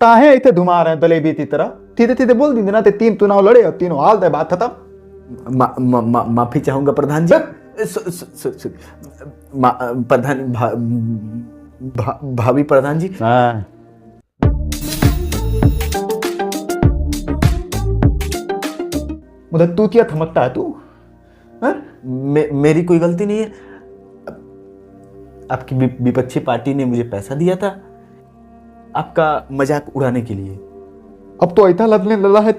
ताहे इथे धुमा रहे दले भी तरह सीधे सीधे बोल दी ना ते तीन चुनाव लड़े और तीनों हाल दे बात खत्म। माफी चाहूंगा प्रधान जी। प्रधान भाभी प्रधान जी। मुझे तूतिया थमकता है तू। मेरी कोई गलती नहीं है। आपकी विपक्षी पार्टी ने मुझे पैसा दिया था आपका मजाक उड़ाने के लिए। अब तो ऐसा लदने लला है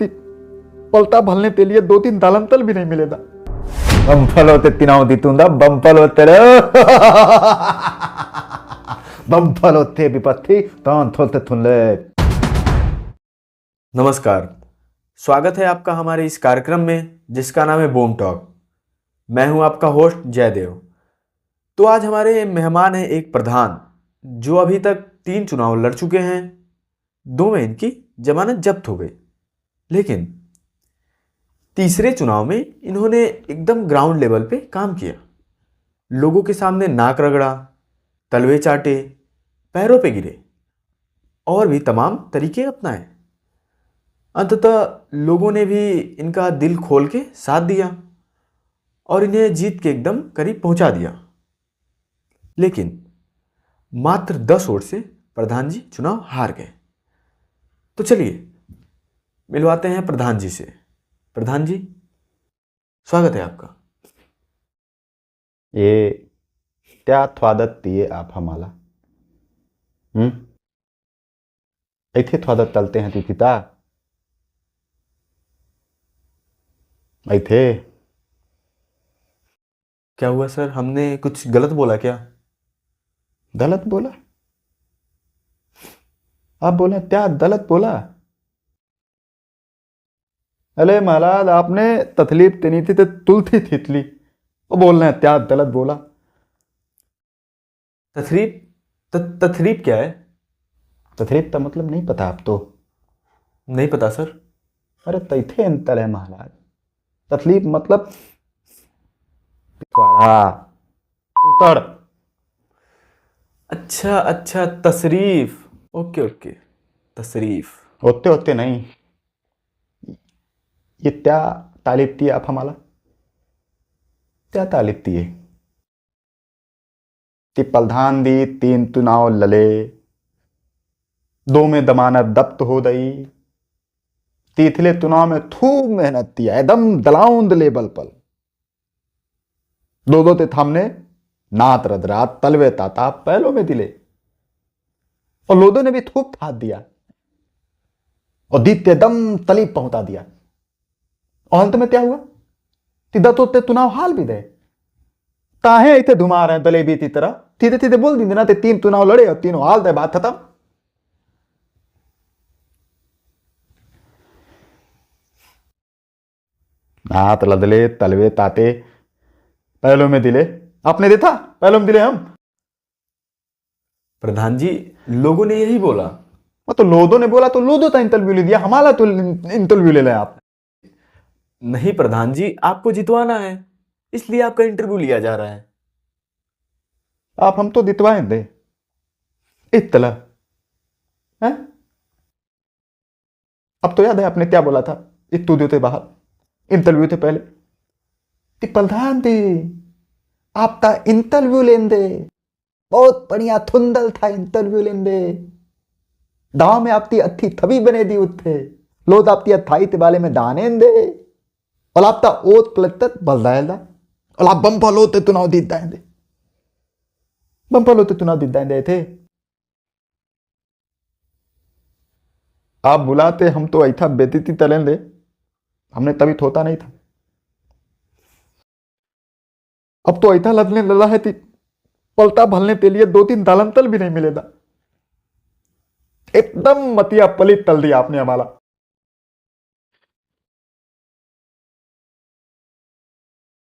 पलटा भलने के लिए 2-3 दालंतल भी नहीं मिलेगा। बंपल होते तिनाव दितूंदा बंपल होते रे बंपल होते विपत्ति तान थोलते थुनले। नमस्कार, स्वागत है आपका हमारे इस कार्यक्रम में जिसका नाम है बूम टॉक। मैं हूं आपका होस्ट जयदेव। तो आज हमारे मेहमान हैं एक प्रधान जो अभी तक 3 चुनाव लड़ चुके हैं। 2 में इनकी जमानत जब्त हो गई, लेकिन तीसरे चुनाव में इन्होंने एकदम ग्राउंड लेवल पे काम किया। लोगों के सामने नाक रगड़ा, तलवे चाटे, पैरों पे गिरे और भी तमाम तरीके अपनाए। अंततः लोगों ने भी इनका दिल खोल के साथ दिया और इन्हें जीत के एकदम करीब पहुंचा दिया। लेकिन मात्र 10 वोट से प्रधान जी चुनाव हार गए। तो चलिए मिलवाते हैं प्रधान जी से। प्रधान जी, स्वागत है आपका। ये त्या थवादत दिए आप हमारा ऐथे थवादत चलते हैं तू पिता ऐथे। क्या हुआ सर, हमने कुछ गलत बोला क्या? गलत बोला? आप बोले त्या गलत बोला? अरे महाराज, आपने तकलीफ देनी थी तो तुलथी थितली वो बोल रहे हैं त्या गलत बोला। तथरीप क्या है? तथरीफ का मतलब नहीं पता आप तो? नहीं पता सर। अरे तैथे अंतर है महाराज। तकलीफ मतलब पिछवाड़ा उतर। अच्छा, तशरीफ। ओके, तशरीफ। होते होते नहीं, ये त्या तालिब थी आप हमारा त्या तालिब थी ती प्रधान दी 3 चुनाव लले, 2 में जमानत जब्त हो गई। तीसरे चुनाव में खूब मेहनत किया एकदम दलाउंद लेवल पर। 2 थे थामने नात रदरात तलवे ताता पहलों में दिले और लोगों ने भी खूब थात दिया और दीते दम तलीब पहुंचा दिया। और अंत में क्या हुआ? तिदा तो चुनाव हाल भी दे ताहे इथे धुमा रहे दले भी तरह सीधे सीधे बोल दी ना ते 3 चुनाव लड़े और तीनों हाल दे बात खत्म। नात लदले तलवे ताते पहलों में दिले आपने देखा, पहलों में दिले हम। प्रधान जी, लोगों ने यही बोला। तो लोगों ने बोला तो लोगों का इंटरव्यू ले दिया, हमारा तो इंटरव्यू ले लें आप। नहीं प्रधान जी, आपको जितवाना है इसलिए आपका इंटरव्यू लिया जा रहा है। आप हम तो जितवाएं दे इतला है। अब तो याद है आपने क्या बोला था स्टूडियो थे बाहर इंटरव्यू थे पहले कि प्रधान थे आपका इंटरव्यू लेंदे बहुत बढ़िया थुंदल था इंटरव्यू लेंदे। गांव में आपकी अच्छी छवि बने दी उठे लोग आपकी अथाई के बारे में दाने दे और आपका ओत पलटत बल रहा और आप बम्पल होते चुनाव जीत जाएंगे। बम्पल होते चुनाव जीत जाएंगे थे आप बुलाते हम तो ऐसा बेतीती तलें दे हमने तभी थोता नहीं था। अब तो ऐसा लदने लला है पलटा भलने के लिए 2-3 दालंतल भी नहीं मिलेगा। एकदम मतिया पलित तल दिया आपने हमारा।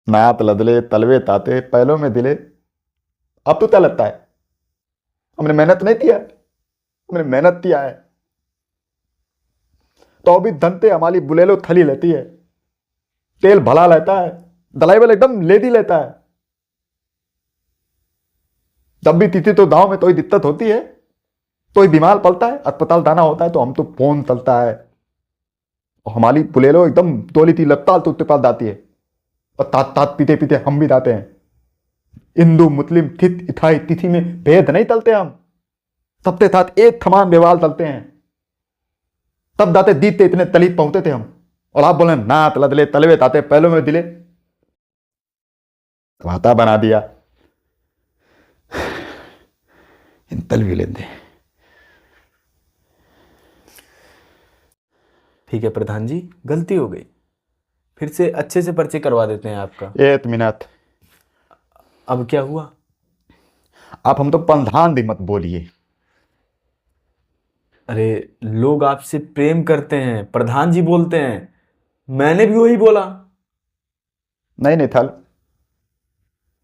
नात लदले तलवे ताते पहलों में दिले। अब तो क्या लगता है हमने मेहनत नहीं किया? हमने मेहनत किया है तो अभी धनते हमारी बुलेलो थली लेती है, तेल भला लेता है, दलाई वाले एकदम लेडी लेता है। जब भी तिथि तो गांव में तो ही दिक्कत होती है तो ही बीमार पलता है, अस्पताल जाना होता है तो हम तो फोन चलता है। और हमारी पुलेलो एकदम तोली थी लगता तो उत्ते पास जाती है, और तात तात पीते पीते हम भी जाते हैं। हिंदू मुस्लिम थित इथाई तिथि में भेद नहीं तलते हम, सबके साथ एक समान व्यवहार तलते हैं। तब दाते दीते इतने तलित पहुंचते थे हम, और आप बोले ना तला दले तलवे ताते पहले में दिले वाता बना दिया। इन तलवी लेंदे। ठीक है प्रधान जी, गलती हो गई, फिर से अच्छे से पर्चे करवा देते हैं आपका। एक मिनट, अब क्या हुआ? आप हम तो प्रधान भी मत बोलिए। अरे लोग आपसे प्रेम करते हैं, प्रधान जी बोलते हैं, मैंने भी वही बोला। नहीं नहीं थल,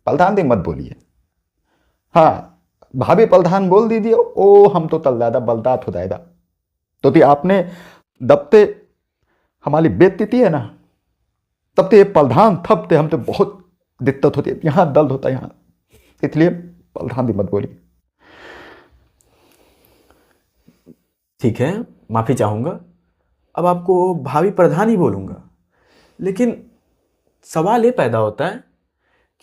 प्रधान भी मत बोलिए। हाँ भाभी प्रधान बोल दीजिए। ओ हम तो तल ज्यादा बलदात हो जाएगा। तो ती आपने दबते हमारी बेइज्जती है ना, तब तो ये प्रधान थपते हम तो बहुत दिक्कत होती है, यहाँ दर्द होता है यहाँ, इसलिए प्रधान भी मत बोलिए। ठीक है, माफी चाहूंगा, अब आपको भावी प्रधान ही बोलूंगा। लेकिन सवाल ये पैदा होता है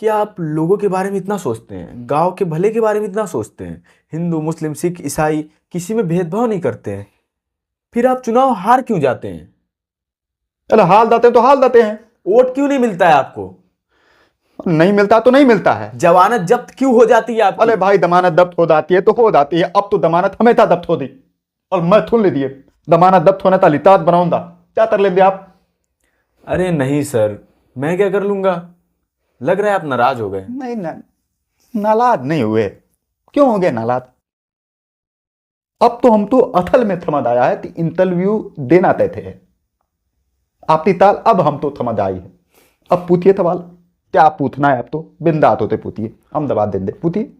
कि आप लोगों के बारे में इतना सोचते हैं, गांव के भले के बारे में इतना सोचते हैं, हिंदू मुस्लिम सिख ईसाई किसी में भेदभाव नहीं करते हैं, फिर आप चुनाव हार क्यों जाते हैं? अरे हाल जाते हैं तो हाल जाते हैं। वोट क्यों नहीं मिलता है आपको? नहीं मिलता तो नहीं मिलता है। जमानत जब्त क्यों हो जाती है आपकी? अरे भाई जमानत जब्त हो जाती है तो हो जाती है, अब तो जमानत हमेशा जब्त हो दी, और मैं थून ले दिए जमानत जब्त होने था लिताज बनाऊंगा, क्या कर लेंगे आप? अरे नहीं सर, मैं क्या कर लूंगा? लग रहा है आप नाराज हो गए। नहीं नालाज नहीं हुए। क्यों हो गए नालाज? अब तो हम तो असल में समझ आया है कि इंटरव्यू देना तय थे आपकी ताल, अब हम तो समझ आई है। अब पूछिए सवाल, क्या पूछना है? अब तो बिंदात होते पूछिए, हम जवाब देंगे, पूछिए।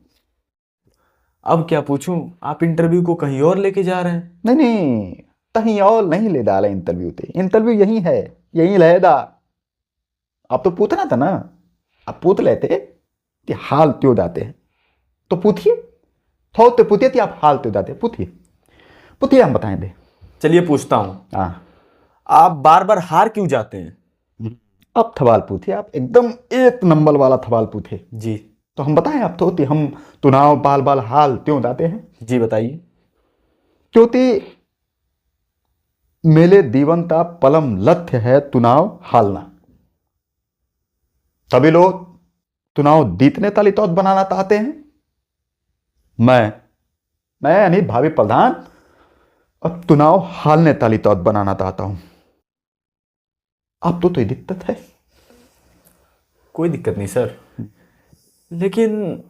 अब क्या पूछूं? आप इंटरव्यू को कहीं और लेके जा रहे हैं। नहीं कहीं और नहीं ले डाला इंटरव्यू थे, इंटरव्यू यही है, यही रहेगा। आप तो पूछना था ना, आप पूछ लेते कि हाल क्यों जाते हैं, तो पूछिए, थोड़े तो पूछिए कि आप हाल क्यों जाते हैं, पूछिए पूछिए, हम बताएंगे। चलिए पूछता हूं, हाँ आप बार बार हार क्यों जाते हैं? अब सवाल पूछिए, आप एकदम एक नंबर वाला सवाल पूछे, जी तो हम बताएं आप तो कि हम चुनाव बाल बाल हाल क्यों जाते हैं। जी बताइए। क्योंकि मेरे जीवन का परम लक्ष्य है चुनाव हारना। सभी लोग चुनाव जीतने ताली तो बनाना चाहते हैं, मैं यानी भावी प्रधान अब चुनाव हारने ताली तो बनाना चाहता हूं। अब तो दिक्कत है। कोई दिक्कत नहीं सर, लेकिन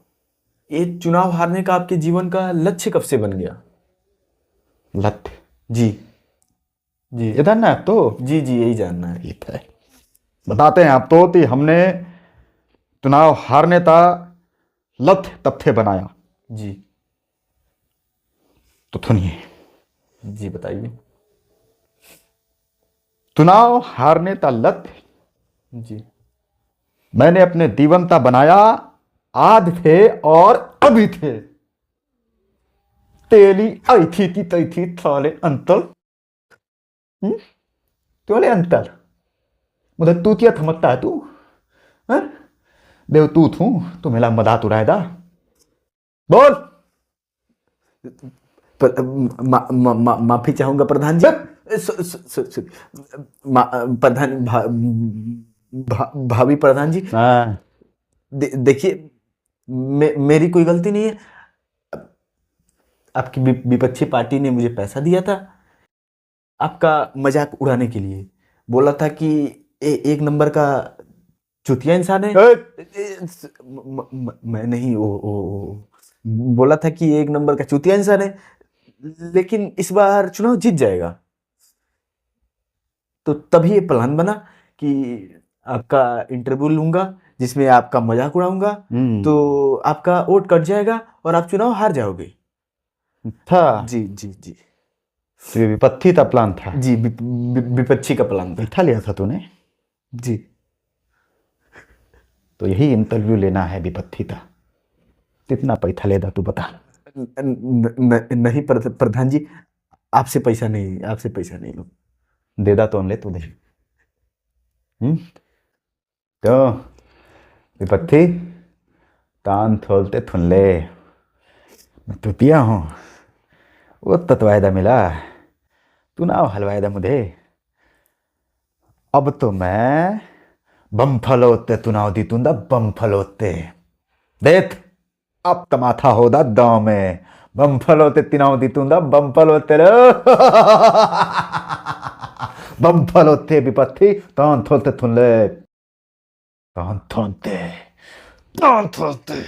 ये चुनाव हारने का आपके जीवन का लक्ष्य कब से बन गया? लक्ष्य जी जी इधर ना तो जी जी यही जानना है। ठीक है, बताते हैं आप तो कि हमने चुनाव हारने का लक्ष्य तब से बनाया, जी तो सुनिए। जी बताइए। चुनाव हारने का लक्ष्य जी मैंने अपने जीवन का बनाया, आज थे और अभी थे, तेली आई थी कि तई थी थाले अंतर, त्योले अंतर मुझे तू क्या थमकता है तू? बेवकूफ हूं तो मेरा मजाक उड़ाएगा, बोल। माफी चाहूंगा प्रधान जी। प्रधान भाभी प्रधान जी, देखिए मेरी कोई गलती नहीं है। आपकी विपक्षी पार्टी ने मुझे पैसा दिया था आपका मजाक उड़ाने के लिए, बोला था कि एक नंबर का चुतिया इंसान है। मैं नहीं, बोला था कि एक नंबर का चुतिया इंसान है, लेकिन इस बार चुनाव जीत जाएगा। तो तभी ये प्लान बना कि आपका इंटरव्यू लूंगा जिसमें आपका मजाक उड़ाऊंगा, तो आपका वोट कट जाएगा और आप चुनाव हार जाओगे। था जी जी जी विपत्ति का प्लान था। जी विपक्षी का प्लान था। बैठा लिया था तूने जी, तो यही इंटरव्यू लेना है विपत्ति का। कितना पैसा लेदा तू बता? नहीं प्रधान जी, आपसे पैसा नहीं लो। देदा तो ले तू दे। तो विपत्ति तान थोलते थुनले मैं तो पिया हूँ वो तत्वायदा मिला तू ना हलवायदा मुझे। अब तो मैं बम्फलोते तुनाव दी तुंदा बम्फलोते देख अब तमाथा होदा दाव में बम्फलोते तिनाव दी तुंदा बम्फलोते रे बम्फलोते विपत्ति तान थोलते थुनले तान थोलते तान थोलते